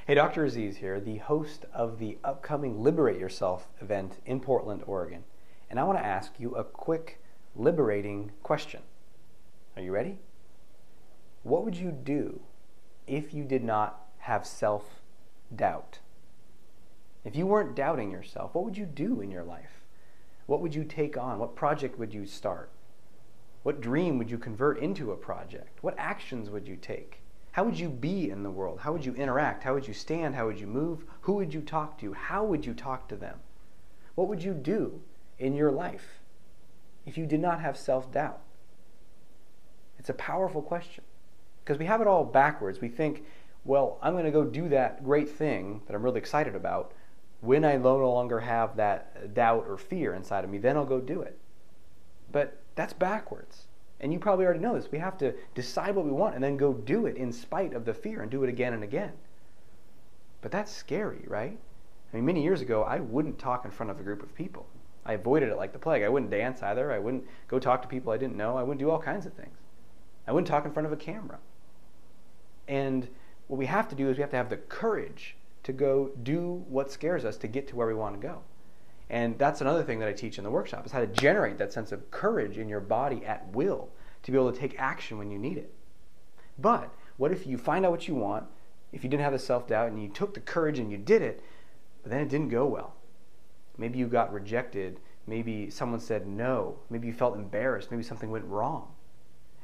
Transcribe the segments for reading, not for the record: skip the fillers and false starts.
Hey, Dr. Aziz here, the host of the upcoming Liberate Yourself event in Portland, Oregon. And I want to ask you a quick, liberating question. Are you ready? What would you do if you did not have self-doubt? If you weren't doubting yourself, what would you do in your life? What would you take on? What project would you start? What dream would you convert into a project? What actions would you take? How would you be in the world? How would you interact? How would you stand? How would you move? Who would you talk to? How would you talk to them? What would you do in your life if you did not have self-doubt? It's a powerful question because we have it all backwards. We think, well, I'm going to go do that great thing that I'm really excited about. When I no longer have that doubt or fear inside of me, then I'll go do it. But that's backwards. And you probably already know this. We have to decide what we want and then go do it in spite of the fear and do it again and again. But that's scary, right? I mean, many years ago, I wouldn't talk in front of a group of people. I avoided it like the plague. I wouldn't dance either. I wouldn't go talk to people I didn't know. I wouldn't do all kinds of things. I wouldn't talk in front of a camera. And what we have to do is we have to have the courage to go do what scares us to get to where we want to go. And that's another thing that I teach in the workshop, is how to generate that sense of courage in your body at will to be able to take action when you need it. But what if you find out what you want, if you didn't have the self-doubt and you took the courage and you did it, but then it didn't go well? Maybe you got rejected, maybe someone said no, maybe you felt embarrassed, maybe something went wrong.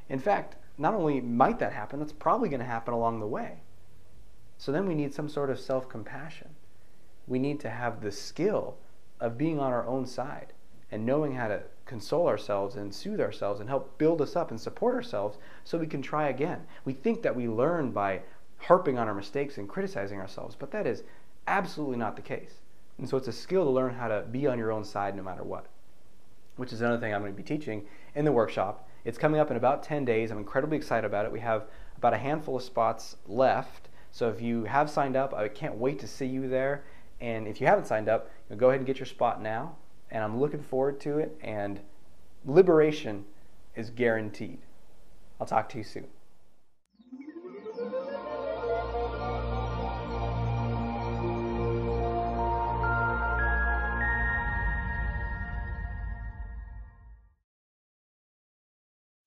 In fact, not only might that happen, that's probably going to happen along the way. So then we need some sort of self-compassion. We need to have the skill of being on our own side and knowing how to console ourselves and soothe ourselves and help build us up and support ourselves so we can try again. We think that we learn by harping on our mistakes and criticizing ourselves, but that is absolutely not the case. And so it's a skill to learn how to be on your own side no matter what, which is another thing I'm going to be teaching in the workshop. It's coming up in about 10 days. I'm incredibly excited about it. We have about a handful of spots left. So if you have signed up, I can't wait to see you there. And if you haven't signed up, go ahead and get your spot now. And I'm looking forward to it. And liberation is guaranteed. I'll talk to you soon.